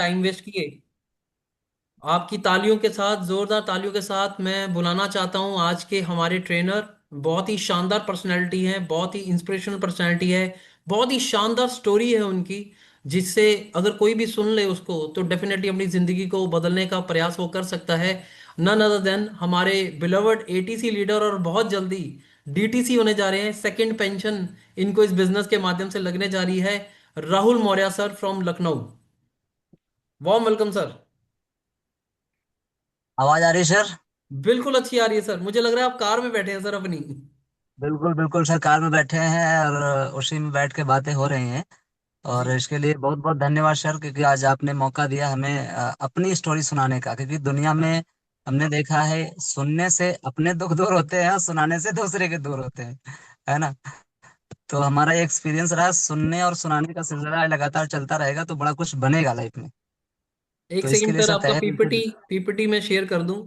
Time waste किए, आपकी तालियों के साथ, जोरदार तालियों के साथ मैं बुलाना चाहता हूं आज के हमारे ट्रेनर। बहुत ही शानदार पर्सनैलिटी है, बहुत ही इंस्पिरेशनल पर्सनैलिटी है, बहुत ही शानदार स्टोरी है उनकी, जिससे अगर कोई भी सुन ले उसको तो डेफिनेटली अपनी जिंदगी को बदलने का प्रयास वो कर सकता है। नन अदर देन हमारे बिलवर्ड एटीसी लीडर, और बहुत जल्दी डीटीसी होने जा रहे हैं, सेकंड पेंशन इनको इस बिजनेस के माध्यम से लगने जा रही है। Rahul Maurya sir from Lucknow, warm welcome sir. आवाज आ रही है सर। बिल्कुल अच्छी आ रही है सर, मुझे लग रहा है आप कार में बैठे हैं सर अपनी। बिल्कुल बिल्कुल सर, कार में बैठे हैं और उसी में बैठ के बातें हो रही हैं। और जी। इसके लिए बहुत बहुत धन्यवाद सर, क्योंकि आज आपने मौका दिया हमें अपनी स्टोरी सुनाने का। क्योंकि दुनिया में हमने देखा है, सुनने से अपने दुख दूर होते हैं और सुनाने से दूसरे के दूर होते हैं, है ना। तो हमारा ये एक्सपीरियंस रहा, सुनने और सुनाने का सिलसिला लगातार चलता रहेगा तो बड़ा कुछ बनेगा लाइफ में। एक तो इसके सेकंड लिए सर, सर आपका तहे दिल से पीपीटी पीपीटी में शेयर कर दूं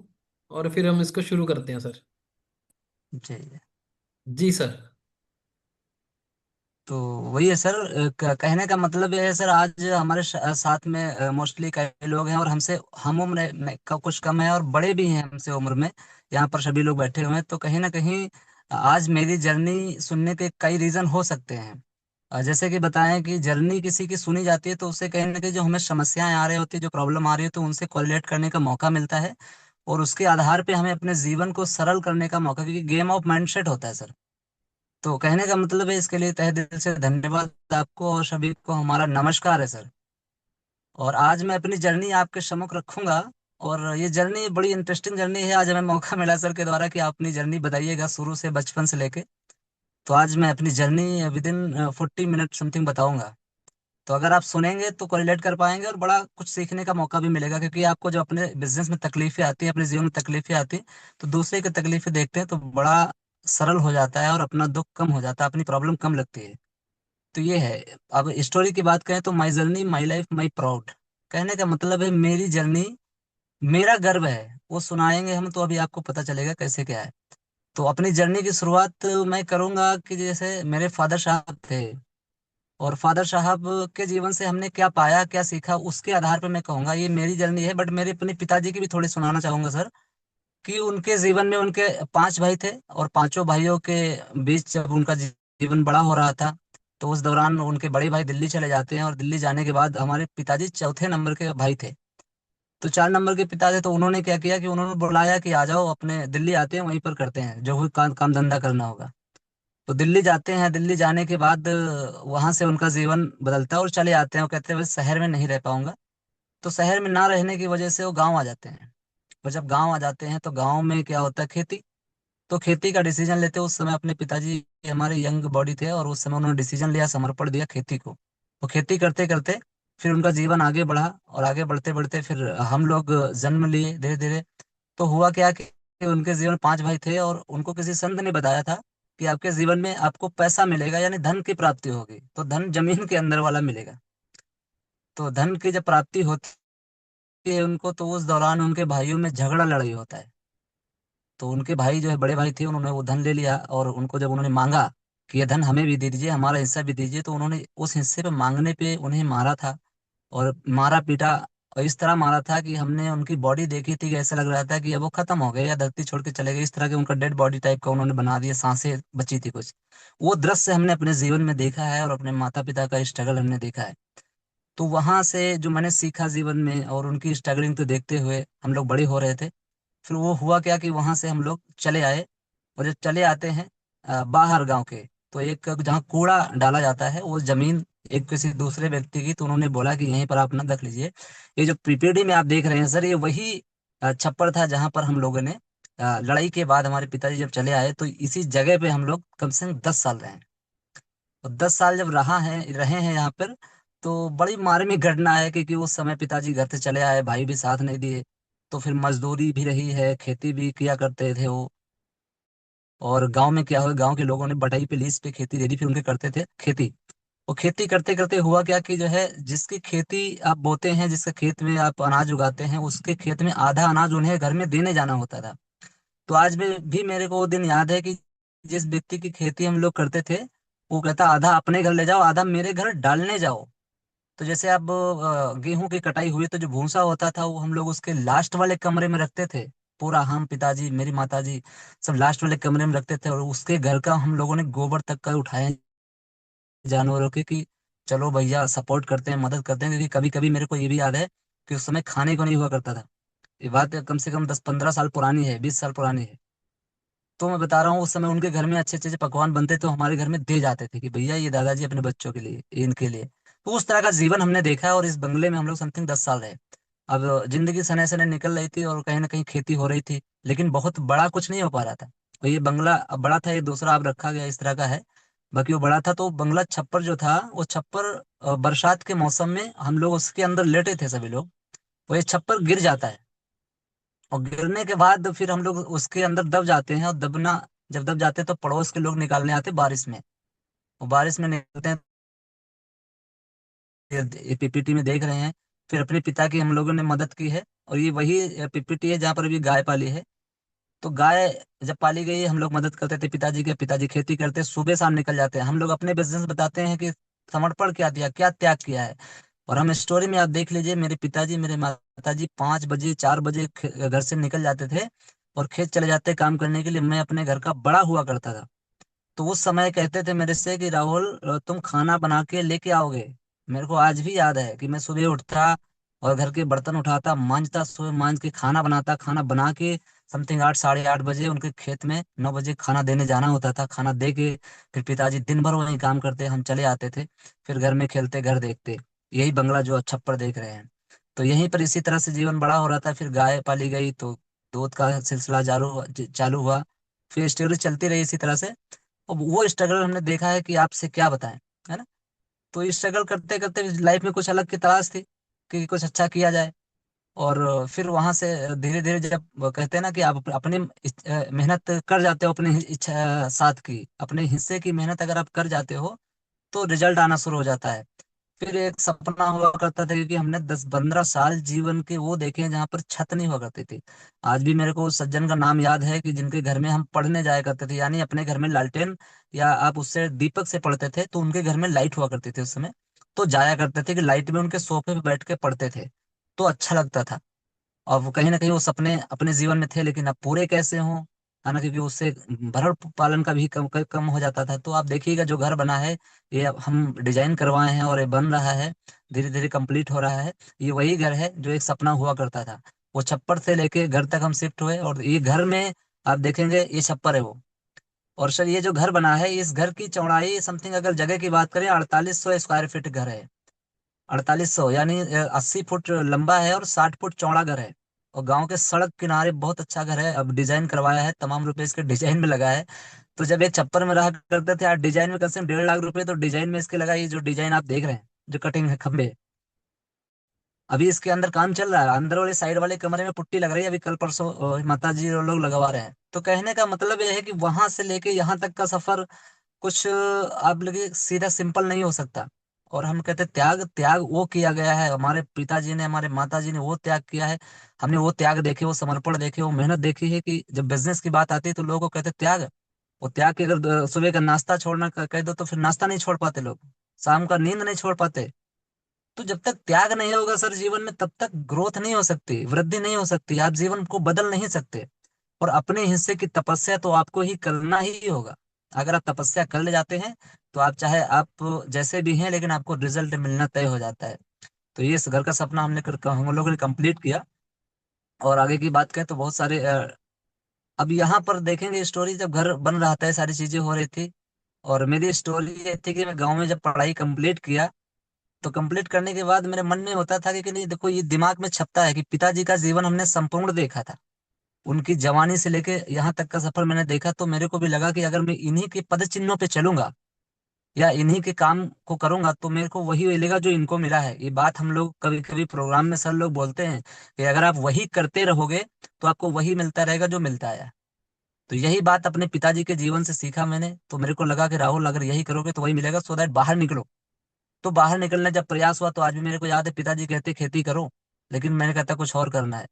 और फिर हम इसको शुरू करते हैं सर। जी। जी सर। तो वही है सर, कहने का मतलब ये है सर, आज हमारे साथ में मोस्टली कई लोग हैं और हमसे हम उम्र का कुछ कम है और बड़े भी हैं हमसे उम्र में। यहाँ पर सभी लोग बैठे हुए हैं, तो कहीं ना कहीं आज मेरी जर्नी सुनने के कई रीजन हो सकते हैं। जैसे कि बताएं कि जर्नी किसी की सुनी जाती है तो उससे कहीं ना कहीं जो हमें समस्याएं आ रही होती है, जो प्रॉब्लम आ रही है, तो उनसे कोरिलेट करने का मौका मिलता है। और उसके आधार पे हमें अपने जीवन को सरल करने का मौका, क्योंकि गेम ऑफ माइंडसेट होता है सर। तो कहने का मतलब है, इसके लिए तहे दिल से धन्यवाद आपको और सभी को हमारा नमस्कार है सर। और आज मैं अपनी जर्नी आपके सम्मुख रखूंगा। और ये जर्नी बड़ी इंटरेस्टिंग जर्नी है। आज हमें मौका मिला सर के द्वारा कि आप अपनी जर्नी बताइएगा शुरू से, बचपन से लेके। तो आज मैं अपनी journey with in 40 minute something बताऊंगा। तो अगर आप सुनेंगे तो कोरिलेट कर पाएंगे और बड़ा कुछ सीखने का मौका भी मिलेगा। क्योंकि आपको जब अपने बिजनेस में तकलीफें आती हैं, अपने जीवन में तकलीफें आती हैं, तो दूसरे की तकलीफें देखते हैं तो बड़ा सरल हो जाता है और अपना दुख कम हो जाता है, अपनी प्रॉब्लम कम लगती है। तो ये है। अब स्टोरी की बात करें तो my journey my life my proud. कहने का मतलब है मेरी जर्नी मेरा गर्व है। वो सुनाएंगे हम तो अभी आपको पता चलेगा कैसे क्या है। तो अपनी जर्नी की शुरुआत मैं करूंगा कि जैसे मेरे फादर साहब थे, और फादर साहब के जीवन से हमने क्या पाया, क्या सीखा, उसके आधार पर मैं कहूंगा ये मेरी जर्नी है। बट मेरे अपने पिताजी की भी थोड़ी सुनाना चाहूंगा सर। कि उनके जीवन में उनके 5 भाई थे, और पांचों भाइयों के बीच जब उनका जीवन बड़ा हो रहा था, तो उस दौरान उनके बड़े भाई दिल्ली चले जाते हैं। और दिल्ली जाने के बाद हमारे पिताजी चौथे नंबर के भाई थे। तो 4 नंबर के पिता थे, तो उन्होंने क्या किया कि उन्होंने बुलाया कि आ जाओ, अपने दिल्ली आते हैं, वहीं पर करते हैं जो भी काम धंधा करना होगा। तो दिल्ली जाते हैं। दिल्ली जाने के बाद वहां से उनका जीवन बदलता है और चले आते हैं। वो कहते हैं बस शहर में नहीं रह पाऊंगा। तो शहर में ना रहने की वजह से वो गाँव आ जाते हैं। और जब गाँव आ जाते हैं तो गाँव में क्या होता है, खेती। तो खेती का डिसीजन लेते उस समय अपने पिताजी हमारे यंग बॉडी थे, और उस समय उन्होंने डिसीजन लिया, समर्पण दिया खेती को। तो खेती करते करते फिर उनका जीवन आगे बढ़ा, और आगे बढ़ते बढ़ते फिर हम लोग जन्म लिए धीरे धीरे। तो हुआ क्या कि उनके जीवन 5 भाई थे, और उनको किसी संत ने बताया था कि आपके जीवन में आपको पैसा मिलेगा, यानी धन की प्राप्ति होगी। तो धन जमीन के अंदर वाला मिलेगा। तो धन की जब प्राप्ति होती है उनको, तो उस दौरान उनके भाइयों में झगड़ा लड़ाई होता है। तो उनके भाई जो है, बड़े भाई थे, उन्होंने वो धन ले लिया। और उनको जब उन्होंने मांगा कि ये धन हमें भी दे दीजिए, हमारा हिस्सा भी दीजिए, तो उन्होंने उस हिस्से पे मांगने पे उन्हें मारा था। और मारा पीटा, और इस तरह मारा था कि हमने उनकी बॉडी देखी थी कि ऐसा लग रहा था कि अब वो खत्म हो गए या धरती छोड़ के चले गए। इस तरह के उनका डेड बॉडी टाइप का उन्होंने बना दिया, सांसें बची थी कुछ। वो दृश्य हमने अपने जीवन में देखा है, और अपने माता पिता का स्ट्रगल हमने देखा है। तो वहां से जो मैंने सीखा जीवन में, और उनकी स्ट्रगलिंग तो देखते हुए हम लोग बड़े हो रहे थे। फिर वो हुआ क्या कि वहां से हम लोग चले आए। और जब चले आते हैं बाहर गांव के, तो एक जहाँ कूड़ा डाला जाता है वो जमीन एक किसी दूसरे व्यक्ति की, तो उन्होंने बोला कि यहीं पर आप अपना रख लीजिए। ये जो पीपीडी में आप देख रहे हैं सर, ये वही छप्पर था जहां पर हम लोगों ने लड़ाई के बाद हमारे पिताजी जब चले आए, तो इसी जगह पे हम लोग कम से कम 10 साल रहे। और 10 साल जब रहे हैं यहाँ पर, तो बड़ी मार्मिक घटना है। क्योंकि उस समय पिताजी घर से चले आए, भाई भी साथ नहीं दिए। तो फिर मजदूरी भी रही है, खेती भी किया करते थे वो। और गांव में क्या हुआ, गांव के लोगों ने बटाई पे लीज पे खेती दे दी, फिर उनके करते थे खेती। और खेती करते करते हुआ क्या कि जो है, जिसकी खेती आप बोते हैं, जिसके खेत में आप अनाज उगाते हैं, उसके खेत में आधा अनाज उन्हें घर में देने जाना होता था। तो आज भी मेरे को वो दिन याद है कि जिस व्यक्ति की खेती हम लोग करते थे, वो कहता आधा अपने घर ले जाओ, आधा मेरे घर डालने जाओ। तो जैसे अब गेहूं की कटाई हुई तो जो भूसा होता था वो हम लोग उसके लास्ट वाले कमरे में रखते थे। पूरा हम, पिताजी, मेरी माताजी, सब लास्ट वाले कमरे में रखते थे, और उसके घर का हम लोगों ने गोबर तक का उठाया जानवरों के, कि चलो भैया सपोर्ट करते हैं, मदद करते हैं। क्योंकि कभी कभी मेरे को ये भी याद है कि उस समय खाने को नहीं हुआ करता था। ये बात कम से कम 10-15 साल पुरानी है, 20 साल पुरानी है। तो मैं बता रहा हूँ, उस समय उनके घर में अच्छे अच्छे पकवान बनते तो हमारे घर में दे जाते थे कि भैया ये दादाजी अपने बच्चों के लिए, ये इनके लिए। तो उस तरह का जीवन हमने देखा है, और इस बंगले में हम लोग समथिंग 10 साल रहे। अब जिंदगी सने सने निकल रही थी और कहीं ना कहीं खेती हो रही थी, लेकिन बहुत बड़ा कुछ नहीं हो पा रहा था। और ये बंगला अब बड़ा था, ये दूसरा अब रखा गया, इस तरह का है। बाकी वो बड़ा था तो बंगला छप्पर जो था वो छप्पर, बरसात के मौसम में हम लोग उसके अंदर लेटे थे सभी लोग। वो ये छप्पर गिर जाता है, और गिरने के बाद फिर हम लोग उसके अंदर दब जाते हैं, और दबना, जब दब जाते हैं तो पड़ोस के लोग निकालने आते हैं बारिश में। वो बारिश में निकलते हैं, फिर पीपीटी में देख रहे हैं। फिर अपने पिता की हम लोगों ने मदद की है, और ये वही पीपीटी है जहाँ पर अभी गाय पाली है। तो गाय जब पाली गई हम लोग मदद करते थे पिताजी के, पिताजी खेती करते, सुबह शाम निकल जाते हैं। हम लोग अपने बिजनेस बताते हैं कि समर्पण क्या दिया, क्या त्याग किया है। और हम स्टोरी में आप देख लीजिए, मेरे पिताजी, मेरे माताजी 5 बजे, 4 बजे घर से निकल जाते थे और खेत चले जाते काम करने के लिए। मैं अपने घर का बड़ा हुआ करता था। तो उस समय कहते थे मेरे से कि राहुल, तुम खाना बना के लेके आओगे। मेरे को आज भी याद है कि मैं सुबह उठता और घर के बर्तन उठाता, मांजता, सुबह मांज के खाना बनाता, खाना बना के समथिंग 8, 8:30 बजे उनके खेत में 9 बजे खाना देने जाना होता था। खाना दे के फिर पिताजी दिन भर वहीं काम करते, हम चले आते थे। फिर घर में खेलते, घर देखते। यही बंगला जो छप्पर देख रहे हैं। तो यहीं पर इसी तरह से जीवन बड़ा हो रहा था। फिर गाय पाली गई तो दूध का सिलसिला चालू हुआ। फिर स्टोरी चलती रही इसी तरह से। अब वो स्ट्रगल हमने देखा है कि आपसे क्या बताएं, है ना। तो स्ट्रगल करते करते लाइफ में कुछ अलग की तलाश थी कि कुछ अच्छा किया जाए। और फिर वहां से धीरे धीरे, जब वो कहते हैं ना कि आप अपने मेहनत कर जाते हो, अपने इच्छा साथ की, अपने हिस्से की मेहनत अगर आप कर जाते हो तो रिजल्ट आना शुरू हो जाता है। फिर एक सपना हुआ करता था, क्योंकि हमने 10-15 साल जीवन के वो देखे हैं जहाँ पर छत नहीं हुआ करती थी। आज भी मेरे को उस सज्जन का नाम याद है कि जिनके घर में हम पढ़ने जाया करते थे, यानी अपने घर में लालटेन या आप उससे दीपक से पढ़ते थे, तो उनके घर में लाइट हुआ करती थी उस समय। तो जाया करते थे कि लाइट में उनके सोफे पे बैठ के पढ़ते थे, तो अच्छा लगता था। और वो कहीं ना कहीं वो सपने अपने जीवन में थे, लेकिन अब पूरे कैसे हों, है ना, क्योंकि उससे भरण पालन का भी कम हो जाता था। तो आप देखिएगा जो घर बना है, ये अब हम डिजाइन करवाए हैं और ये बन रहा है, धीरे धीरे कंप्लीट हो रहा है। ये वही घर है जो एक सपना हुआ करता था। वो छप्पर से लेके घर तक हम शिफ्ट हुए, और ये घर में आप देखेंगे ये छप्पर है वो। और सर ये जो घर बना है, इस घर की चौड़ाई समथिंग, अगर जगह की बात करें, 4800 स्क्वायर फीट घर है। 4800 यानी 80 फुट लंबा है और 60 फुट चौड़ा घर है। और गांव के सड़क किनारे बहुत अच्छा घर है। अब डिजाइन करवाया है, तमाम रुपए इसके डिजाइन में लगा है। तो जब एक छप्पर में रहा करते थे, आज डिजाइन में कम से कम 1.5 लाख रुपए तो डिजाइन में इसके लगा। ये जो डिजाइन आप देख रहे हैं, जो कटिंग है खंबे, अभी इसके अंदर काम चल रहा है। अंदर वाले साइड वाले कमरे में पुट्टी लग रही है, अभी कल परसों माता जी और लोग लगवा रहे हैं। तो कहने का मतलब यह है कि वहां से लेके यहाँ तक का सफर कुछ आप लगे सीधा सिंपल नहीं हो सकता। और हम कहते हैं त्याग, त्याग वो किया गया है, हमारे पिताजी ने, हमारे माताजी ने वो त्याग किया है। हमने वो त्याग देखे, वो समर्पण देखे, वो मेहनत देखी है कि जब बिजनेस की बात आती है तो लोगों को कहते हैं त्याग। वो त्याग के अगर सुबह का नाश्ता छोड़ना कह दो तो फिर नाश्ता नहीं छोड़ पाते लोग, शाम का नींद नहीं छोड़ पाते। तो जब तक त्याग नहीं होगा सर जीवन में, तब तक ग्रोथ नहीं हो सकती, वृद्धि नहीं हो सकती, आप जीवन को बदल नहीं सकते। और अपने हिस्से की तपस्या तो आपको ही करना ही होगा। अगर आप तपस्या कर ले जाते हैं तो आप चाहे आप जैसे भी हैं, लेकिन आपको रिजल्ट मिलना तय हो जाता है। तो ये इस घर का सपना हम लोगों ने कंप्लीट किया। और आगे की बात करें तो बहुत सारे अब यहाँ पर देखेंगे स्टोरी, जब घर बन रहा था ये सारी चीजें हो रही थी। और मेरी स्टोरी ये थी कि मैं गाँव में जब पढ़ाई कंप्लीट किया, तो कंप्लीट करने के बाद मेरे मन में होता था कि नहीं, देखो ये दिमाग में छपता है कि पिताजी का जीवन हमने संपूर्ण देखा था। उनकी जवानी से लेके यहाँ तक का सफर मैंने देखा, तो मेरे को भी लगा कि अगर मैं इन्हीं के पद चिन्हों पे चलूंगा या इन्हीं के काम को करूंगा तो मेरे को वही मिलेगा जो इनको मिला है। ये बात हम लोग कभी कभी प्रोग्राम में सर लोग बोलते हैं कि अगर आप वही करते रहोगे तो आपको वही मिलता रहेगा जो मिलता है। तो यही बात अपने पिताजी के जीवन से सीखा मैंने। तो मेरे को लगा कि राहुल अगर यही करोगे तो वही मिलेगा, सो दैट बाहर निकलो। तो बाहर निकलने जब प्रयास हुआ तो आज भी मेरे को याद है पिताजी कहते खेती करो, लेकिन मैंने कहता कुछ और करना है।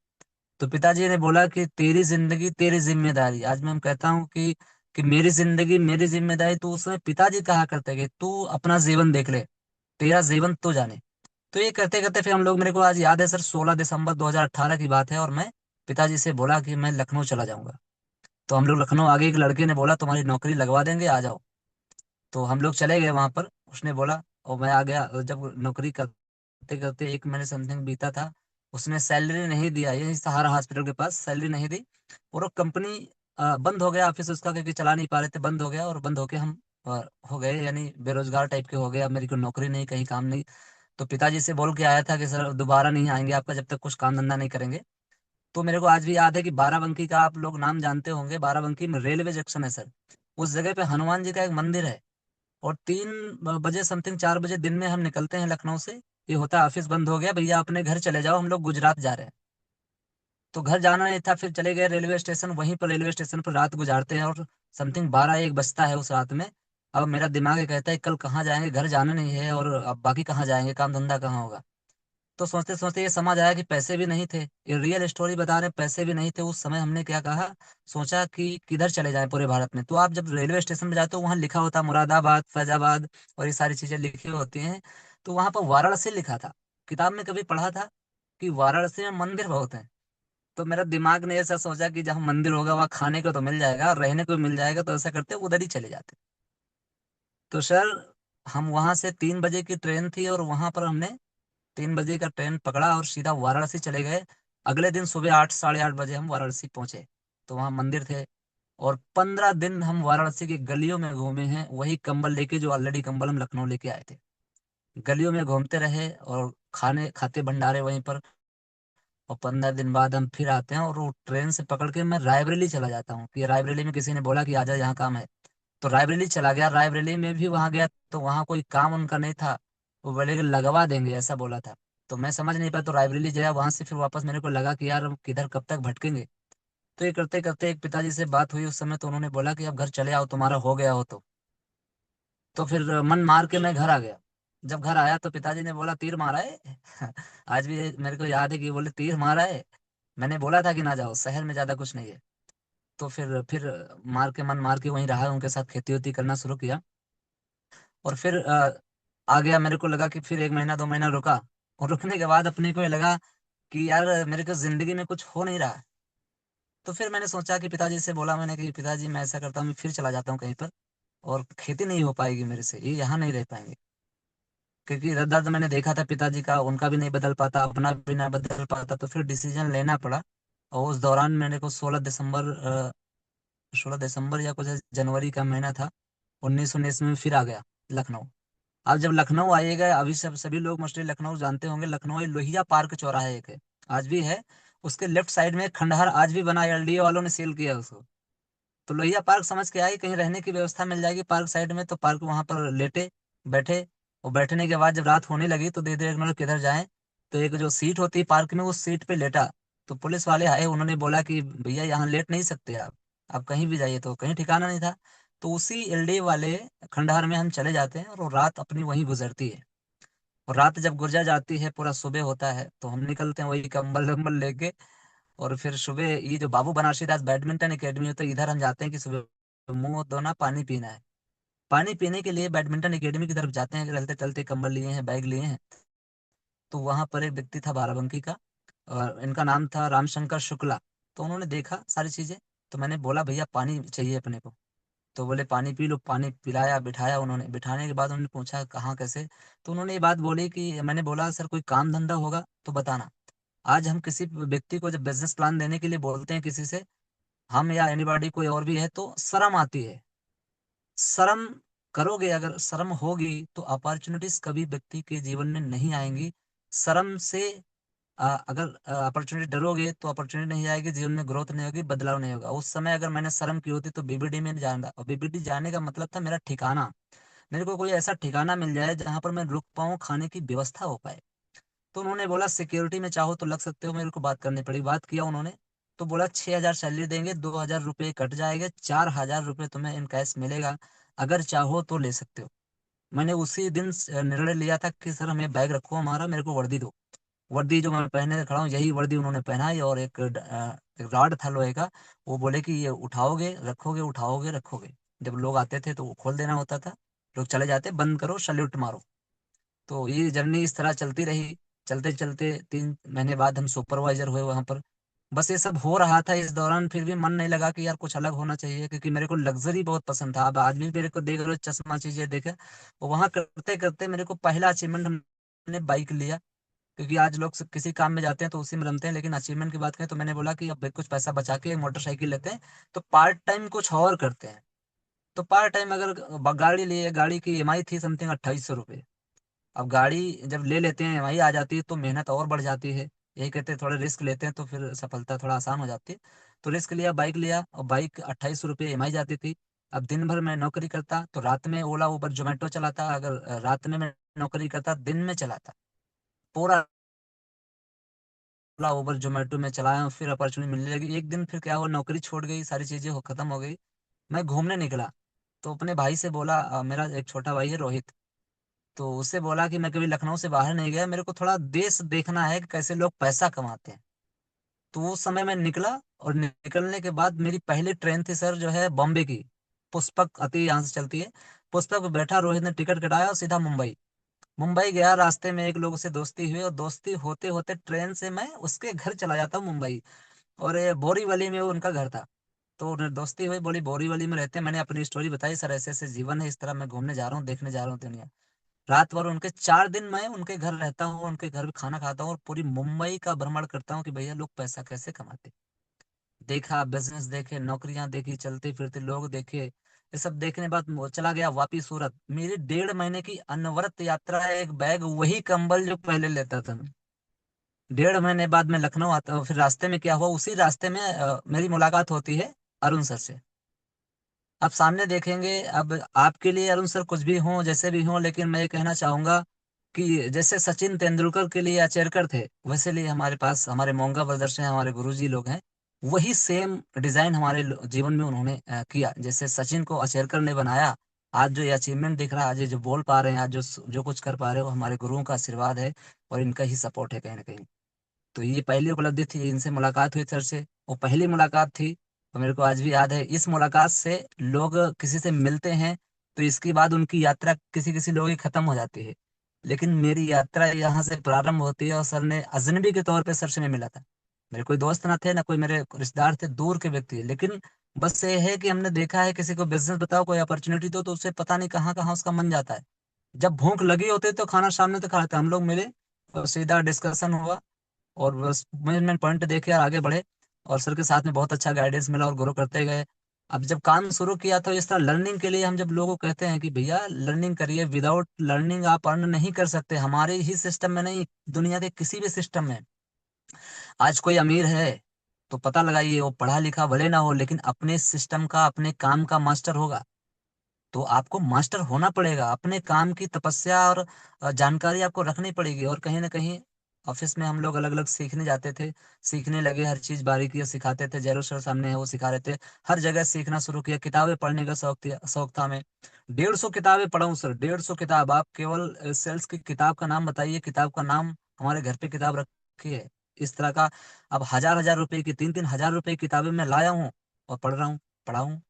तो पिताजी ने बोला कि तेरी जिंदगी तेरी जिम्मेदारी। आज मैं कहता हूँ कि मेरी जिंदगी मेरी जिम्मेदारी। तो उस समय पिताजी कहा करते कि तू अपना जीवन देख ले, तेरा जीवन तू जाने। तो ये करते करते फिर हम लोग, मेरे को आज याद है सर, 16 दिसंबर 2018 की बात है, और मैं पिताजी से बोला कि मैं लखनऊ चला जाऊंगा। तो हम लोग लखनऊ आगे, एक लड़के ने बोला तुम्हारी नौकरी लगवा देंगे, आ जाओ। तो हम लोग चले गए वहां पर, उसने बोला, और मैं आ गया। और जब नौकरी करते करते 1 महीने समथिंग बीता था, उसने सैलरी नहीं दिया, यही सहारा हॉस्पिटल के पास सैलरी नहीं दी। और वो कंपनी बंद हो गया, ऑफिस उसका, क्योंकि चला नहीं पा रहे थे, बंद हो गया। और बंद होके हम हो गए, यानी बेरोजगार टाइप के हो गए। अब मेरी कोई नौकरी नहीं, कहीं काम नहीं। तो पिताजी से बोल के आया था कि सर दोबारा नहीं आएंगे आपका, जब तक कुछ काम धंधा नहीं करेंगे। तो मेरे को आज भी याद है कि बाराबंकी का आप लोग नाम जानते होंगे, बाराबंकी में रेलवे जंक्शन है सर। उस जगह पे हनुमान जी का एक मंदिर है। और 3 बजे समथिंग, 4 बजे दिन में हम निकलते हैं लखनऊ से। ये होता है ऑफिस बंद हो गया भैया, अपने घर चले जाओ, हम लोग गुजरात जा रहे हैं। तो घर जाना नहीं था, फिर चले गए रेलवे स्टेशन, वहीं पर रेलवे स्टेशन पर रात गुजारते हैं। और समथिंग 12-1 बजता है उस रात में। अब मेरा दिमाग ये कहता है कल कहाँ जाएंगे, घर जाना नहीं है, और अब बाकी कहाँ जाएंगे, काम धंधा कहाँ होगा। तो सोचते सोचते ये समझ आया कि पैसे भी नहीं थे। ये रियल स्टोरी बता रहे हैं, पैसे भी नहीं थे उस समय। हमने क्या कहा, सोचा कि किधर चले जाएं पूरे भारत में। तो आप जब रेलवे स्टेशन पे जाते हो, वहाँ लिखा होता है मुरादाबाद, फैजाबाद, और ये सारी चीजें लिखी होती हैं। तो वहां पर वाराणसी लिखा था। किताब में कभी पढ़ा था कि वाराणसी में मंदिर बहुत हैं। तो मेरा दिमाग ने ऐसा सोचा कि जहाँ मंदिर होगा वहाँ खाने को तो मिल जाएगा और रहने को भी मिल जाएगा, तो ऐसा करते उधर ही चले जाते। तो सर, हम वहां से 3 बजे की ट्रेन थी, और वहां पर हमने 3 बजे का ट्रेन पकड़ा और सीधा वाराणसी चले गए। अगले दिन सुबह 8, 8:30 बजे हम वाराणसी पहुंचे। तो वहाँ मंदिर थे। और 15 दिन हम वाराणसी की गलियों में घूमे हैं, वही कंबल लेके जो ऑलरेडी कंबल हम लखनऊ लेके आए थे। गलियों में घूमते रहे और खाने खाते भंडारे वहीं पर। और 15 दिन बाद हम फिर आते हैं, और वो ट्रेन से पकड़ के मैं रायबरेली चला जाता हूँ, कि रायबरेली में किसी ने बोला कि आजा यहाँ काम है। तो रायबरेली चला गया। रायबरेली में भी वहां गया, तो वहां कोई काम उनका नहीं था। वो बोले कि लगवा देंगे, ऐसा बोला था। तो मैं समझ नहीं पाया, तो रायबरेली गया, वहां से फिर वापस मेरे को लगा कि यार हम किधर कब तक भटकेंगे। तो ये करते करते एक पिताजी से बात हुई उस समय, तो उन्होंने बोला कि अब घर चले आओ, तुम्हारा हो गया हो तो फिर मन मार के मैं घर आ गया। जब घर आया तो पिताजी ने बोला तीर मारा है। आज भी मेरे को याद है कि बोले तीर मारा है। मैंने बोला था कि ना जाओ, शहर में ज्यादा कुछ नहीं है। तो फिर मार के, मन मार के वहीं रहा, उनके साथ खेती वेती करना शुरू किया। और फिर आ गया। मेरे को लगा कि फिर 1 महीना 2 महीना रुका। और रुकने के बाद अपने को ये लगा कि यार मेरे को जिंदगी में कुछ हो नहीं रहा है। तो फिर मैंने सोचा कि पिताजी से बोला मैंने कि पिताजी मैं ऐसा करता हूँ, मैं फिर चला जाता हूँ कहीं पर। और खेती नहीं हो पाएगी मेरे से, ये यहाँ नहीं रह पाएंगे। क्योंकि दर्द मैंने देखा था पिताजी का, उनका भी नहीं बदल पाता, अपना भी नहीं बदल पाता। तो फिर डिसीजन लेना पड़ा। और उस दौरान मेरे को 16 दिसंबर या कुछ जनवरी का महीना था, 1919 में फिर आ गया लखनऊ। अब जब लखनऊ आइएगा, अभी सब सभी लोग मोस्टली लखनऊ जानते होंगे, लखनऊ में लोहिया पार्क चौराहा एक है, आज भी है। उसके लेफ्ट साइड में एक खंडहर आज भी बना है, एलडीए वालों ने सील किया है उसको। तो लोहिया पार्क समझ के आए, कहीं रहने की व्यवस्था मिल जाएगी पार्क साइड में, तो पार्क वहां पर लेटे, बैठे। और बैठने के बाद जब रात होने लगी तो धीरे धीरे मतलब किधर जाएं। तो एक जो सीट होती है पार्क में, उस सीट पे लेटा। तो पुलिस वाले आए, उन्होंने बोला कि भैया यहाँ लेट नहीं सकते आप कहीं भी जाइए। तो कहीं ठिकाना नहीं था। तो उसी एलडीए वाले खंडहर में हम चले जाते हैं, और वो रात अपनी वहीं गुजरती है। और रात जब गुजर जाती है, पूरा सुबह होता है, तो हम निकलते हैं वही कंबल वम्बल लेके। और फिर सुबह ये जो बाबू बनारसी दास बैडमिंटन एकेडमी होता है, इधर हम जाते हैं कि सुबह मुंह धोना, पानी पीना है। पानी पीने के लिए बैडमिंटन एकेडमी की तरफ जाते हैं, चलते चलते कंबल लिए हैं, बैग लिए हैं। तो वहां पर एक व्यक्ति था बाराबंकी का, और इनका नाम था रामशंकर शुक्ला। तो उन्होंने देखा सारी चीजें। तो मैंने बोला भैया पानी चाहिए अपने को। तो बोले पानी पी लो। पानी पिलाया, बिठाया उन्होंने। बिठाने के बाद उन्होंने पूछा कहाँ कैसे। तो उन्होंने ये बात बोली कि, मैंने बोला सर कोई काम धंधा होगा तो बताना। आज हम किसी व्यक्ति को जब बिजनेस प्लान देने के लिए बोलते हैं किसी से, हम या एनीबॉडी कोई और भी है, तो शर्म आती है। शर्म करोगे, अगर शर्म होगी तो अपॉर्चुनिटीज कभी व्यक्ति के जीवन में नहीं आएंगी। शर्म से अगर अपॉर्चुनिटी डरोगे तो अपॉर्चुनिटी नहीं आएगी, जीवन में ग्रोथ नहीं होगी, बदलाव नहीं होगा। उस समय अगर मैंने शर्म की होती तो बीबीडी में जाना, और बीबीडी जाने का मतलब था मेरा ठिकाना। मेरे को कोई ऐसा ठिकाना मिल जाए जहां पर मैं रुक पाऊँ, खाने की व्यवस्था हो पाए। तो उन्होंने बोला सिक्योरिटी में चाहो तो लग सकते हो। मेरे को बात करनी पड़ी, बात किया उन्होंने। तो बोला 6,000 सैलरी देंगे, 2,000 रुपये कट जाएंगे, 4,000 रुपये तुम्हें इन कैश मिलेगा, अगर चाहो तो ले सकते हो। मैंने उसी दिन निर्णय लिया था कि सर हमें बैग रखो हमारा, मेरे को वर्दी दो। वर्दी जो मैं पहने खड़ा हूँ, यही वर्दी उन्होंने पहनाई। और एक रॉड था लोहे का। वो बोले कि ये उठाओगे रखोगे, उठाओगे रखोगे। जब लोग आते थे तो वो खोल देना होता था, लोग चले जाते, बंद करो सल्यूट मारो। तो ये जर्नी इस तरह चलती रही। चलते चलते 3 महीने बाद हम सुपरवाइजर हुए वहां पर। बस ये सब हो रहा था, इस दौरान फिर भी मन नहीं लगा कि यार कुछ अलग होना चाहिए, क्योंकि मेरे को लग्जरी बहुत पसंद था। अब आज भी मेरे को देख रहे हो, चश्मा चीजें देखे। वो वहां करते करते मेरे को पहला अचीवमेंट हमने बाइक लिया। क्योंकि आज लोग किसी काम में जाते हैं तो उसी में रमते हैं, लेकिन अचीवमेंट की बात करें तो मैंने बोला कि अब कुछ पैसा बचा के एक मोटरसाइकिल लेते हैं, तो पार्ट टाइम कुछ और करते हैं। तो पार्ट टाइम अगर गाड़ी लिए, गाड़ी की ईएमआई थी समथिंग 2800 रुपये। अब गाड़ी जब ले लेते हैं, ईएमआई आ जाती है, तो मेहनत और बढ़ जाती है। यही कहते हैं थोड़ा रिस्क लेते हैं तो फिर सफलता थोड़ा आसान हो जाती है। तो रिस्क लिया, बाइक लिया, और बाइक 2800 रुपये ईएमआई जाती थी। अब दिन भर मैं नौकरी करता तो रात में ओला उबर जोमेटो चलाता, अगर रात में मैं नौकरी करता दिन में चलाता। पूरा ओला उबर जोमेटो में चलाया, फिर अपॉर्चुनिटी मिलने लगी। एक दिन फिर क्या हुआ, नौकरी छूट गई, सारी चीजें खत्म हो गई। मैं घूमने निकला, तो अपने भाई से बोला, मेरा एक छोटा भाई है रोहित। तो उससे बोला कि मैं कभी लखनऊ से बाहर नहीं गया, मेरे को थोड़ा देश देखना है कि कैसे लोग पैसा कमाते हैं। तो उस समय मैं निकला, और निकलने के बाद मेरी पहली ट्रेन थी सर जो है बॉम्बे की। पुष्पक अति यहाँ से चलती है। पुष्पक पे बैठा, रोहित ने टिकट कटाया और सीधा मुंबई। मुंबई गया, रास्ते में एक लोगों से दोस्ती हुई, और दोस्ती होते होते ट्रेन से मैं उसके घर चला जाता हूँ मुंबई। और ये बोरीवली में वो उनका घर था। तो दोस्ती हुई, बोली बोरीवली में रहते हैं। मैंने अपनी स्टोरी बताई, सर ऐसे ऐसे जीवन है, इस तरह मैं घूमने जा रहा हूँ, देखने जा रहा हूँ दुनिया। रात भर उनके 4 दिन मैं उनके घर रहता हूँ, उनके घर में खाना खाता हूँ, और पूरी मुंबई का भ्रमण करता हूँ कि भैया लोग पैसा कैसे कमाते। देखा, बिजनेस देखे, नौकरियां देखी, चलते फिरते लोग देखे। ये सब देखने बाद वो चला गया वापिस सूरत। मेरी 1.5 महीने की अनवरत यात्रा है, एक बैग वही कंबल जो पहले लेता था मैं। 1.5 महीने बाद मैं लखनऊ आता हूँ। फिर रास्ते में क्या हुआ, उसी रास्ते में मेरी मुलाकात होती है अरुण सर से। आप सामने देखेंगे, अब आपके लिए अरुण सर कुछ भी हों, जैसे भी हों, लेकिन मैं ये कहना चाहूंगा कि जैसे सचिन तेंदुलकर के लिए आचेरकर थे, वैसे लिए हमारे पास हमारे मोंगा ब्रदर्स हैं, हमारे गुरुजी लोग हैं। वही सेम डिजाइन हमारे जीवन में उन्होंने किया। जैसे सचिन को आचेरकर ने बनाया, आज जो ये अचीवमेंट दिख रहा है, आज ये जो बोल पा रहे हैं, आज जो कुछ कर पा रहे हो, हमारे गुरुओं का आशीर्वाद है, और इनका ही सपोर्ट है कहीं ना कहीं। तो ये पहली उपलब्धि थी, इनसे मुलाकात हुई सर से। वो पहली मुलाकात थी, तो मेरे को आज भी याद है। इस मुलाकात से लोग किसी से मिलते हैं तो इसके बाद उनकी यात्रा किसी किसी लोगों की खत्म हो जाती है। लेकिन मेरी यात्रा यहाँ से प्रारंभ होती है, और सर ने अजनबी के तौर पे सर से मैं मिला था। मेरे कोई दोस्त ना थे, ना कोई मेरे रिश्तेदार थे, दूर के व्यक्ति है। लेकिन बस ये है कि हमने देखा है, किसी को बिजनेस बताओ, कोई अपॉर्चुनिटी दो, तो उससे पता नहीं कहाँ कहाँ उसका मन जाता है। जब भूख लगी होती है तो खाना सामने तो खाते, हम लोग मिले और सीधा डिस्कशन हुआ, और बस मैनेजमेंट पॉइंट देखे और आगे बढ़े। और सर के साथ में बहुत अच्छा गाइडेंस मिला और ग्रो करते गए। अब जब काम शुरू किया तो इस तरह लर्निंग के लिए हम जब लोगों को कहते हैं कि भैया लर्निंग करिए, विदाउट लर्निंग आप अर्न नहीं कर सकते, हमारे ही सिस्टम में नहीं, दुनिया के किसी भी सिस्टम में। आज कोई अमीर है तो पता लगाइए, वो पढ़ा लिखा भले ना हो, लेकिन अपने सिस्टम का, अपने काम का मास्टर होगा। तो आपको मास्टर होना पड़ेगा, अपने काम की तपस्या और जानकारी आपको रखनी पड़ेगी। और कहीं ना कहीं ऑफिस में हम लोग अलग अलग सीखने जाते थे, सीखने लगे, हर चीज बारीकी सिखाते थे। जैरो सर सामने है, वो सिखा रहे थे। हर जगह सीखना शुरू किया, किताबें पढ़ने का शौक था मैं। 150 किताबें पढ़ा हूँ सर, 150 किताब। आप केवल सेल्स की किताब का नाम बताइए, किताब का नाम हमारे घर पे किताब रखी है इस तरह का। अब हजार हजार रुपए की, 3-3 हजार रुपए की किताबें मैं लाया हूँ और पढ़ रहा हूँ, पढ़ा हूँ।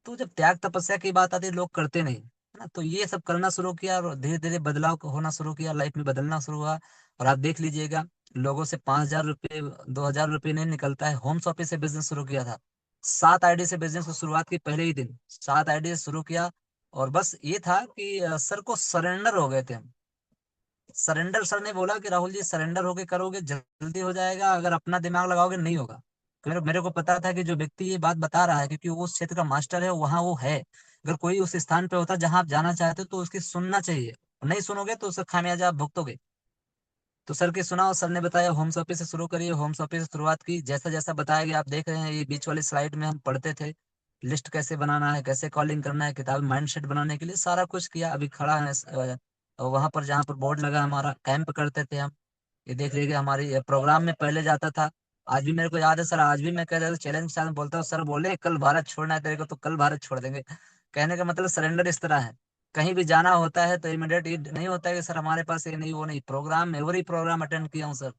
तो जब त्याग तपस्या की बात आती है, लोग करते नहीं है ना, तो ये सब करना शुरू किया, और धीरे धीरे बदलाव होना शुरू किया, लाइफ में बदलना शुरू हुआ। और आप देख लीजिएगा, लोगों से 5,000 रुपये, 2,000 रुपये नहीं निकलता है। होम ऑफिस से बिजनेस शुरू किया था, 7 आईडी से बिजनेस को शुरुआत की, पहले ही दिन 7 आईडी से शुरू किया। और बस ये था कि सर को सरेंडर हो गए थे हम। सरेंडर, सर ने बोला कि राहुल जी सरेंडर होके करोगे जल्दी हो जाएगा, अगर अपना दिमाग लगाओगे नहीं होगा। मेरे को पता था कि जो व्यक्ति ये बात बता रहा है, क्योंकि वो उस क्षेत्र का मास्टर है, वहां वो है। अगर कोई उस स्थान पे होता जहां आप जाना चाहते हो तो उसकी सुनना चाहिए। नहीं सुनोगे तो उसका खामियाजा आप भुगतोगे। तो सर की सुना, और सर ने बताया होम ऑफिस से शुरू करिए। होम ऑफिस से शुरुआत की, जैसा जैसा बताया गया आप देख रहे हैं, ये बीच वाली स्लाइड में हम पढ़ते थे लिस्ट कैसे बनाना है, कैसे कॉलिंग करना है, किताब माइंडसेट बनाने के लिए सारा कुछ किया। अभी खड़ा है वहां पर जहाँ पर बोर्ड लगा, हमारा कैंप करते थे हम। ये देख लीजिए, हमारी प्रोग्राम में पहले जाता था। आज भी मेरे को याद है सर, आज भी मैं कह रहा था चैलेंज के साथ बोलता हूँ, सर बोले कल भारत छोड़ना है तेरे को तो कल भारत छोड़ देंगे। कहने का मतलब सरेंडर इस तरह है। कहीं भी जाना होता है तो इमिडिएट ये नहीं होता है कि सर हमारे पास ये नहीं वो नहीं, प्रोग्राम एवरी प्रोग्राम अटेंड किया हूँ सर।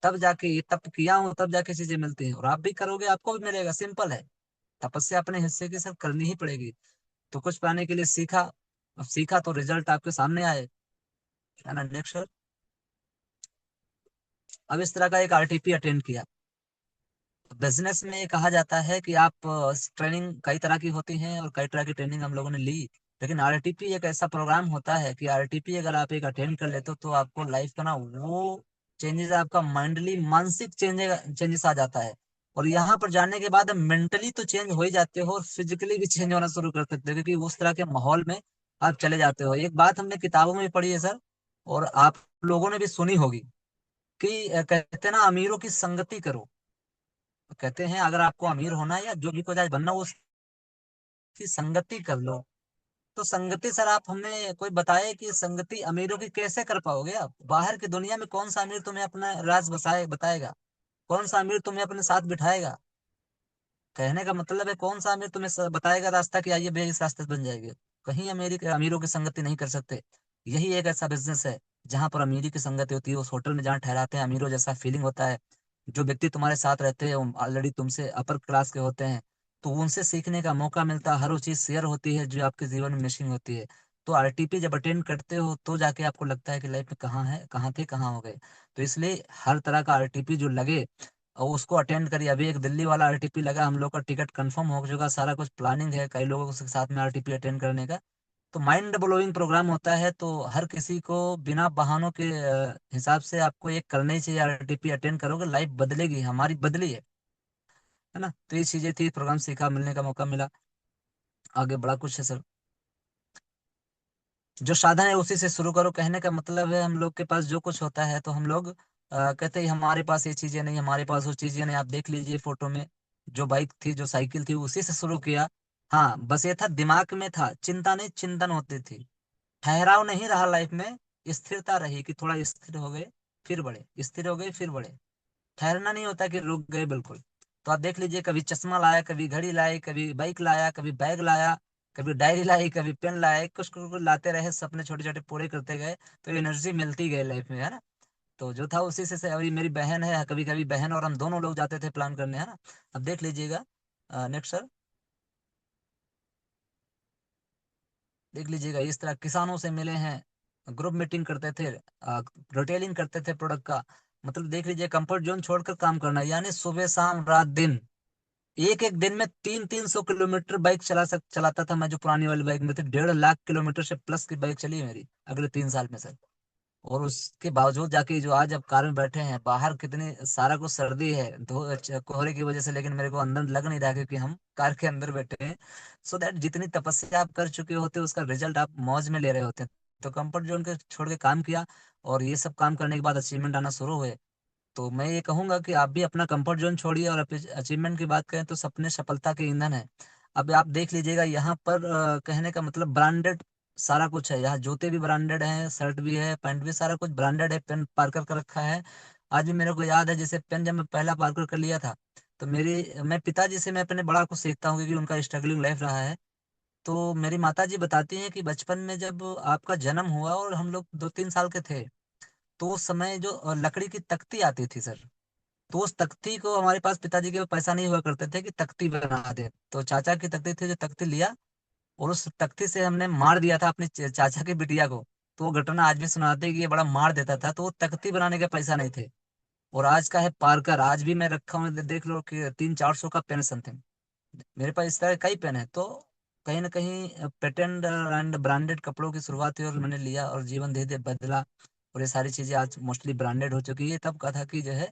तब जाके ये तब किया हूँ, तब जाके चीजें मिलती हैं। और आप भी करोगे आपको भी मिलेगा, सिंपल है। तपस्या अपने हिस्से की सर करनी ही पड़ेगी। तो कुछ पाने के लिए सीखा, अब सीखा तो रिजल्ट आपके सामने आए। है ना। नेक्स्ट, अब इस तरह का एक आरटीपी अटेंड किया। बिजनेस में कहा जाता है कि आप ट्रेनिंग कई तरह की होती है और कई तरह की ट्रेनिंग हम लोगों ने ली, लेकिन आरटीपी एक ऐसा प्रोग्राम होता है कि आरटीपी अगर आप एक अटेंड कर लेते हो तो आपको लाइफ का ना वो चेंजेस, आपका माइंडली मानसिक चेंजेस आ जाता है। और यहाँ पर जाने के बाद मेंटली तो चेंज हो ही जाते हो और फिजिकली भी चेंज होना शुरू कर सकते हो, क्योंकि उस तरह के माहौल में आप चले जाते हो। एक बात हमने किताबों में पढ़ी है सर, और आप लोगों ने भी सुनी होगी कि कहते हैं ना, अमीरों की संगति करो। कहते हैं अगर आपको अमीर होना है या जो भी कुछ आज बनना हो, उसकी संगति कर लो। तो संगति सर, आप हमें कोई बताए कि संगति अमीरों की कैसे कर पाओगे आप? बाहर की दुनिया में कौन सा अमीर तुम्हें अपना राज बताएगा? कौन सा अमीर तुम्हें अपने साथ बिठाएगा? कहने का मतलब है, कौन सा अमीर तुम्हें बताएगा रास्ता कि आइए भैया इस रास्ते से बन जाएंगे? कहीं अमीरों की संगति नहीं कर सकते। यही एक ऐसा बिजनेस है जहां पर अमीरी की संगति होती है। उस होटल में जहाँ ठहराते हैं, अमीरों जैसा फीलिंग होता है। जो व्यक्ति तुम्हारे साथ रहते हैं ऑलरेडी तुमसे अपर क्लास के होते हैं, तो उनसे सीखने का मौका मिलता है। हर वो चीज शेयर होती है जो आपके जीवन में मिसिंग होती है। तो आरटीपी जब अटेंड करते हो तो जाके आपको लगता है कि लाइफ में कहाँ है, कहाँ थे, कहाँ हो गए। तो इसलिए हर तरह का आरटीपी जो लगे और उसको अटेंड करिए। अभी एक दिल्ली वाला आरटीपी लगा, हम लोग का टिकट कंफर्म हो चुका, सारा कुछ प्लानिंग है कई लोगों के साथ में आरटीपी अटेंड करने का। तो माइंड ब्लोइंग प्रोग्राम होता है, तो हर किसी को बिना बहानों के हिसाब से आपको एक करना ही चाहिए। आरटीपी अटेंड करोगे, लाइफ बदलेगी, हमारी बदली है ना। तो ये चीजें थी, प्रोग्राम सीखा, मिलने का मौका मिला। आगे बड़ा कुछ है सर, जो साधन है उसी से शुरू करो। कहने का मतलब है, हम लोग के पास जो कुछ होता है तो हम लोग कहते हैं हमारे पास ये चीजें नहीं, हमारे पास वो चीजें नहीं। आप देख लीजिए फोटो में, जो बाइक थी, जो साइकिल थी, उसी से शुरू किया। हाँ, बस ये था, दिमाग में था, चिंता नहीं चिंतन होती थी। ठहराव नहीं रहा लाइफ में, स्थिरता रही कि थोड़ा स्थिर हो गए फिर बढ़े, स्थिर हो गए फिर बढ़े। ठहरना नहीं होता कि रुक गए बिल्कुल। तो आप देख लीजिए, कभी चश्मा लाया, कभी घड़ी लाए, कभी बाइक लाया, कभी बैग लाया, कभी डायरी लाई, कभी पेन लाए, कुछ कुछ कुछ लाते रहे, सपने छोटे छोटे पूरे करते गए। तो एनर्जी मिलती गई लाइफ में, है ना। तो जो था उसी से अभी मेरी बहन है, कभी कभी बहन और हम दोनों लोग जाते थे प्लान करने, है ना। अब देख लीजिएगा, नेक्स्ट सर, देख लीजिएगा, इस तरह किसानों से मिले हैं, ग्रुप मीटिंग करते थे, रिटेलिंग करते थे प्रोडक्ट का। मतलब देख लीजिए, कंफर्ट जोन छोड़कर काम करना, यानी सुबह शाम रात दिन। एक एक दिन में 300-300 किलोमीटर बाइक चलाता था मैं, जो पुरानी वाली बाइक में थी। 1.5 लाख किलोमीटर से प्लस की बाइक चली है मेरी अगले 3 साल में सर। और उसके बावजूद जाके जो आज अब कार में बैठे हैं, बाहर कितनी सारा कुछ सर्दी है कोहरे की वजह से, लेकिन मेरे को अंदर लग नहीं रहा क्योंकि हम कार के अंदर बैठे हैं। सो दैट जितनी तपस्या आप कर चुके होते उसका रिजल्ट आप मौज में ले रहे होते हैं। तो कंफर्ट जोन के छोड़ के काम किया, और ये सब काम करने के बाद अचीवमेंट आना शुरू हुए। तो मैं ये कहूंगा कि आप भी अपना कंफर्ट जोन छोड़िए, और अचीवमेंट की बात करें तो सपने सफलता के ईंधन है। अब आप देख लीजिएगा, यहाँ पर कहने का मतलब ब्रांडेड सारा कुछ है। यहाँ जूते भी ब्रांडेड हैं, शर्ट भी है, पैंट भी, सारा कुछ ब्रांडेड है। पेन पार्कर का रखा है। आज भी मेरे को याद है, जैसे पेन जब मैं पहला पार्कर कर लिया था, तो मैं पिताजी से मैं अपने बड़ा कुछ सीखता हूँ क्योंकि उनका स्ट्रगलिंग लाइफ रहा है। तो मेरी माता जी बताती हैं कि बचपन में जब आपका जन्म हुआ और हम लोग 2-3 साल के थे, तो उस समय जो लकड़ी की तख्ती आती थी सर, तो उस तख्ती को, हमारे पास पिताजी के पास पैसा नहीं हुआ करते थे कि तख्ती बना दे, तो चाचा की तख्ती थी, जो तख्ती लिया और उस तख्ती से हमने मार दिया था अपने चाचा की बिटिया को। तो वो घटना आज भी सुनाते हैं कि ये बड़ा मार देता था, तो वो तख्ती बनाने के पैसा नहीं थे। और आज का है पार्कर, आज भी मैं रखा हूँ, देख लो कि 300-400 का पेन समथिंग। मेरे पास इस तरह कई पेन है। तो कहीं ना कहीं पेटेंट एंड ब्रांडेड कपड़ों की शुरुआत हुई और मैंने लिया, और जीवन धीरे धीरे बदला। और ये सारी चीजें आज मोस्टली ब्रांडेड हो चुकी है। तब कहा था कि जो है,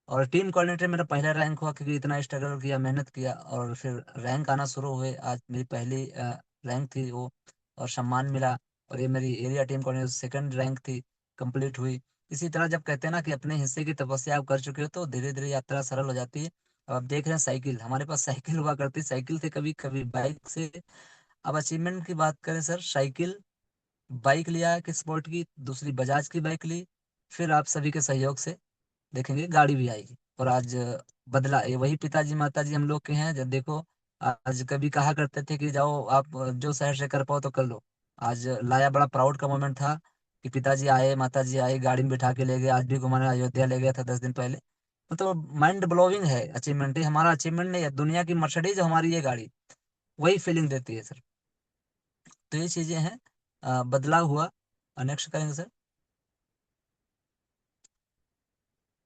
और टीम कोऑर्डिनेटर मेरा पहला रैंक हुआ क्योंकि इतना स्ट्रगल किया, मेहनत किया, और फिर रैंक आना शुरू हुए। आज मेरी पहली रैंक थी वो, और सम्मान मिला। और ये मेरी area team coordinator second rank थी, कंप्लीट हुई। इसी तरह जब कहते हैं ना कि अपने हिस्से की तपस्या आप कर चुके हो, तो धीरे धीरे यात्रा सरल हो जाती है। अब आप देख रहे हैं साइकिल, हमारे पास साइकिल हुआ करती, साइकिल से कभी कभी बाइक से। अब अचीवमेंट की बात करें सर, साइकिल, बाइक लिया कि स्पोर्ट की, दूसरी बजाज की बाइक ली। फिर आप सभी के सहयोग से देखेंगे गाड़ी भी आएगी। और आज बदला, ये वही पिताजी माताजी हम लोग के हैं। जब देखो, आज कभी कहा करते थे कि जाओ आप जो शहर से कर पाओ तो कर लो। आज लाया, बड़ा प्राउड का मोमेंट था कि पिताजी आए, माताजी आए, गाड़ी में बिठा के ले गए। आज भी घुमाने अयोध्या ले गया था 10 दिन पहले। मतलब माइंड ब्लोइंग है, अचीवमेंट है, हमारा अचीवमेंट नहीं है, दुनिया की मर्सिडीज हमारी ये गाड़ी वही फीलिंग देती है सर। तो ये चीजें हैं, बदलाव हुआ। नेक्स्ट करेंगे सर।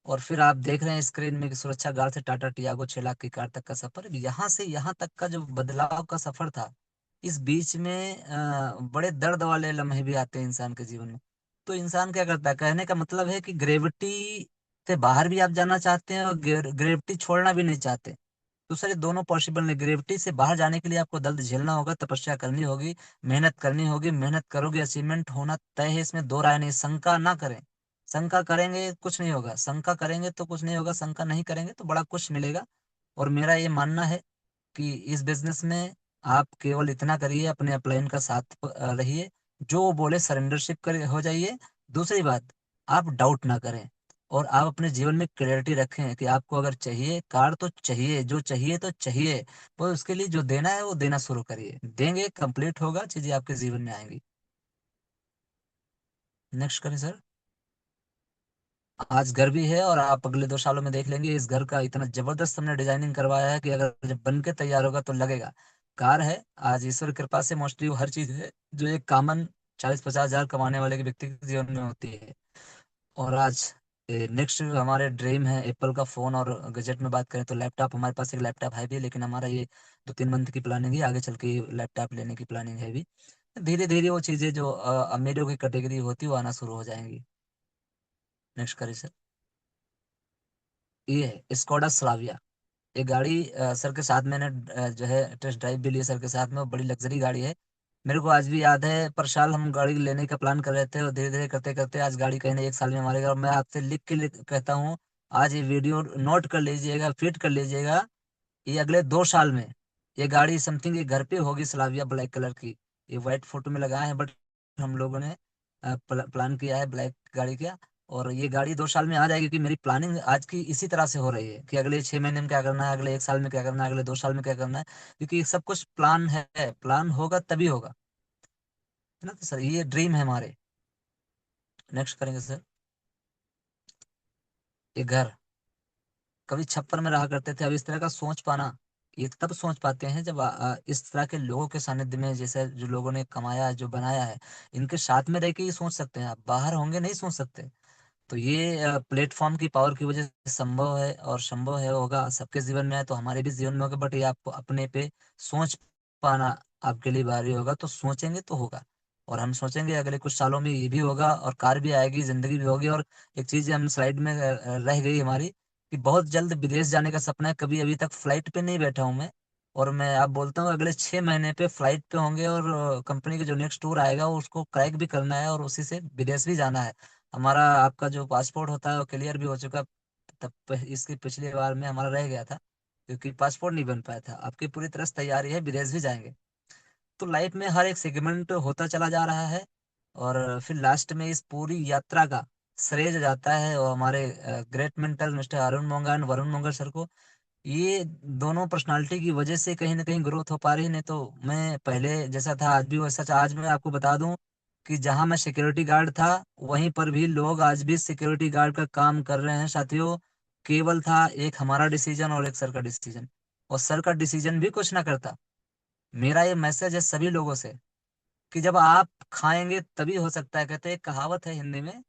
और फिर आप देख रहे हैं स्क्रीन में कि सुरक्षा गार्ड से टाटा टियागो 6 लाख की कार तक का सफर, यहाँ से यहाँ तक का जो बदलाव का सफर था, इस बीच में बड़े दर्द वाले लम्हे भी आते हैं इंसान के जीवन में। तो इंसान क्या करता है, कहने का मतलब है कि ग्रेविटी से बाहर भी आप जाना चाहते हैं और ग्रेविटी छोड़ना भी नहीं चाहते। तो सर ये दोनों पॉसिबल नहीं। ग्रेविटी से बाहर जाने के लिए आपको दर्द झेलना होगा, तपस्या करनी होगी, मेहनत करनी होगी। मेहनत करोगे, अचीवमेंट होना तय है, इसमें दो राय नहीं। शंका ना करें। शंका करेंगे कुछ नहीं होगा, शंका करेंगे तो कुछ नहीं होगा, शंका नहीं करेंगे तो बड़ा कुछ मिलेगा। और मेरा ये मानना है कि इस बिजनेस में आप केवल इतना करिए, अपने अपलाइन का साथ रहिए, जो वो बोले सरेंडरशिप कर हो जाइए। दूसरी बात, आप डाउट ना करें और आप अपने जीवन में क्लैरिटी रखें कि आपको अगर चाहिए कार तो चाहिए, जो चाहिए तो चाहिए। वो उसके लिए जो देना है वो देना शुरू करिए, देंगे कंप्लीट होगा, चीजें आपके जीवन में आएंगी। नेक्स्ट करें सर। आज घर भी है और आप अगले 2 सालों में देख लेंगे, इस घर का इतना जबरदस्त हमने डिजाइनिंग करवाया है कि अगर जब बन के तैयार होगा तो लगेगा कार है। आज ईश्वर की कृपा से मोस्टली वो हर चीज है जो एक कॉमन 40-50 हजार कमाने वाले के व्यक्ति के जीवन में होती है। और आज नेक्स्ट हमारे ड्रीम है एप्पल का फोन। और गजट में बात करें तो लैपटॉप, हमारे पास एक लैपटॉप है भी, लेकिन हमारा ये 2-3 मंथ की प्लानिंग है, आगे चल के लैपटॉप लेने की प्लानिंग है भी। धीरे धीरे वो चीजें जो अमीरों की कैटेगरी होती है वो आना शुरू हो जाएंगी। नेक्स्ट करिए सर। ये है स्कोडा स्लाविया। ये गाड़ी सर के साथ मैंने जो है टेस्ट ड्राइव भी ली सर के साथ में, वो बड़ी लग्जरी गाड़ी है। मेरे को आज भी याद है, पर साल हम गाड़ी लेने का प्लान कर रहे थे और धीरे धीरे करते करते आज गाड़ी कहीं ना 1 साल में हमारे घर। और मैं आपसे लिख के कहता हूँ, आज ये वीडियो नोट कर लीजिएगा, फिट कर लीजिएगा, ये अगले 2 साल में ये गाड़ी समथिंग ये घर पे होगी, स्लाविया ब्लैक कलर की। ये व्हाइट फोटो में लगाए हैं, बट हम लोगों ने प्लान किया है ब्लैक गाड़ी का। और ये गाड़ी 2 साल में आ जाएगी, कि मेरी प्लानिंग आज की इसी तरह से हो रही है कि अगले 6 महीने में क्या करना है, अगले 1 साल में क्या करना है, अगले 2 साल में क्या करना है। क्योंकि सब कुछ प्लान है, प्लान होगा तभी होगा, है ना। तो सर ये ड्रीम है हमारे। नेक्स्ट करेंगे सर। ये घर कभी छप्पर में रहा करते थे, अब इस तरह का सोच पाना ये तब सोच पाते हैं जब इस तरह के लोगों के सानिध्य में, जैसे जो लोगों ने कमाया, जो बनाया है, इनके साथ में रह के ये सोच सकते हैं। आप बाहर होंगे नहीं सोच सकते। तो ये प्लेटफॉर्म की पावर की वजह से संभव है, और संभव है होगा सबके जीवन में है तो हमारे भी जीवन में होगा। बट ये आपको अपने पे सोच पाना आपके लिए भारी होगा, तो सोचेंगे तो होगा। और हम सोचेंगे अगले कुछ सालों में ये भी होगा और कार भी आएगी, जिंदगी भी होगी। और एक चीज हम स्लाइड में रह गई हमारी, कि बहुत जल्द विदेश जाने का सपना है। कभी अभी तक फ्लाइट पे नहीं बैठा हूं मैं, और मैं आप बोलता हूँ अगले 6 महीने पे फ्लाइट पे होंगे। और कंपनी का जो नेक्स्ट टूर आएगा वो उसको क्रैक भी करना है और उसी से विदेश भी जाना है। हमारा आपका जो पासपोर्ट होता है वो क्लियर भी हो चुका। तब इसकी पिछली बार में हमारा रह गया था, क्योंकि पासपोर्ट नहीं बन पाया था। आपकी पूरी तरह से तैयारी है, विदेश भी जाएंगे। तो लाइफ में हर एक सेगमेंट होता चला जा रहा है। और फिर लास्ट में इस पूरी यात्रा का श्रेय जो जाता है वो हमारे great mentor mister Arun Monga and Varun Monga sir को। ये दोनों पर्सनालिटी की वजह से कहीं ना कहीं ग्रोथ हो पा रही है। नहीं तो मैं पहले जैसा था आज भी वैसा था। आज मैं आपको बता दूं कि जहां मैं सिक्योरिटी गार्ड था, वहीं पर भी लोग आज भी सिक्योरिटी गार्ड का काम कर रहे हैं साथियों। केवल था एक हमारा डिसीजन और एक सर का डिसीजन, और सर का डिसीजन भी कुछ ना करता। मेरा ये मैसेज है सभी लोगों से कि जब आप खाएंगे तभी हो सकता है। कहते हैं, एक कहावत है हिंदी में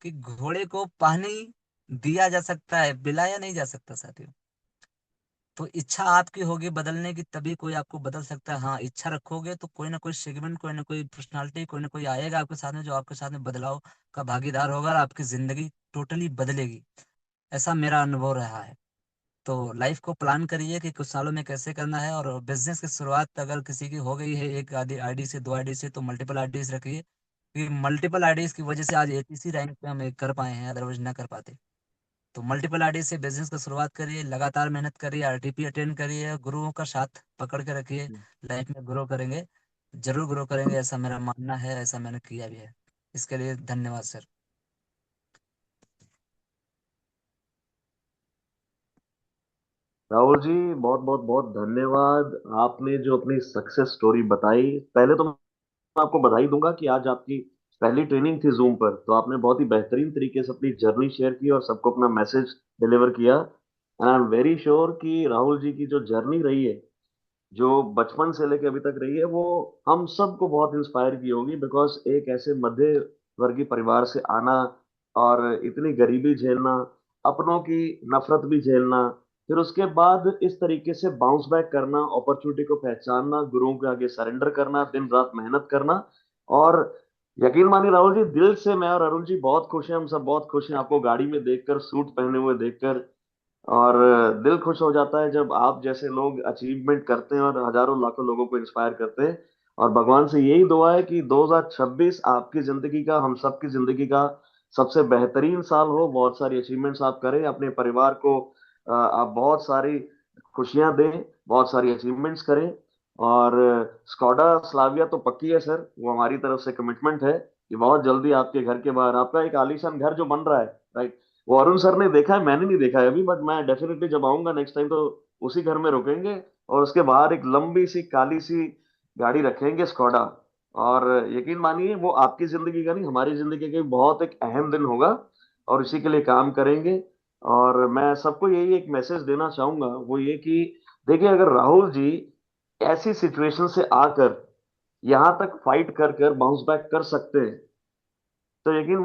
कि घोड़े को पानी दिया जा सकता है, पिलाया नहीं जा सकता साथियों। तो इच्छा आपकी होगी बदलने की, तभी कोई आपको बदल सकता है। हाँ, इच्छा रखोगे तो कोई ना कोई सेगमेंट, कोई ना कोई पर्सनालिटी, कोई ना कोई आएगा आपके साथ में, जो आपके साथ में बदलाव का भागीदार होगा और आपकी जिंदगी टोटली बदलेगी। ऐसा मेरा अनुभव रहा है। तो लाइफ को प्लान करिए कि कुछ सालों में कैसे करना है। और बिजनेस की शुरुआत अगर किसी की हो गई है एक आधी आईडी से, 2 आईडी से, तो मल्टीपल आईडीज रखिए। क्योंकि मल्टीपल आईडीज की वजह से आज एटीसी रैंक पे हम कर पाए हैं, अदरवाइज ना कर पाते। तो मल्टीपल आईडी से बिजनेस की शुरुआत करिए, लगातार मेहनत करिए, आरटीपी अटेंड करिए, गुरुओं का साथ पकड़ के रखिए। लाइफ में ग्रो करेंगे, जरूर ग्रो करेंगे, ऐसा मेरा मानना है, ऐसा मैंने किया भी है। इसके लिए धन्यवाद सर। राहुल जी, बहुत बहुत बहुत धन्यवाद। आपने जो अपनी सक्सेस स्टोरी बताई, पहले तो मैं आपको बधाई दूंगा कि आज आपकी पहली ट्रेनिंग थी जूम पर, तो आपने बहुत ही बेहतरीन तरीके से अपनी जर्नी शेयर की और सबको अपना मैसेज डिलीवर किया। And I am very sure कि राहुल जी की जो जर्नी रही है, जो बचपन से लेकर अभी तक रही है, वो हम सबको बहुत इंस्पायर की होगी। बिकॉज एक ऐसे मध्य वर्गीय परिवार से आना और इतनी गरीबी झेलना, अपनों की नफरत भी झेलना, फिर उसके बाद इस तरीके से बाउंस बैक करना, अपॉर्चुनिटी को पहचानना, गुरुओं के आगे सरेंडर करना, दिन रात मेहनत करना। और यकीन मानिए राहुल जी, दिल से मैं और अरुण जी बहुत खुश हैं, हम सब बहुत खुश हैं आपको गाड़ी में देखकर, सूट पहने हुए देखकर। और दिल खुश हो जाता है जब आप जैसे लोग अचीवमेंट करते हैं और हजारों लाखों लोगों को इंस्पायर करते हैं। और भगवान से यही दुआ है कि 2026 आपकी जिंदगी का, हम सबकी जिंदगी का सबसे बेहतरीन साल हो। बहुत सारी अचीवमेंट्स आप करें, अपने परिवार को आप बहुत सारी खुशियां दें, बहुत सारी अचीवमेंट्स करें। और स्कॉडा स्लाविया तो पक्की है सर, वो हमारी तरफ से कमिटमेंट है कि बहुत जल्दी आपके घर के बाहर आपका एक आलीशान घर जो बन रहा है, राइट, वो अरुण सर ने देखा है, मैंने नहीं देखा है अभी, बट मैं डेफिनेटली जब आऊंगा नेक्स्ट टाइम तो उसी घर में रुकेंगे। और उसके बाहर एक लंबी सी काली सी गाड़ी रखेंगे, स्कॉडा। और यकीन मानिए वो आपकी जिंदगी का नहीं, हमारी जिंदगी का भी बहुत एक अहम दिन होगा, और इसी के लिए काम करेंगे। और मैं सबको यही एक मैसेज देना चाहूंगा, वो ये कि देखिए, अगर राहुल जी ऐसी सिचुएशन से आकर यहां तक फाइट कर कर बाउंस बैक कर सकते हैं, तो यकीन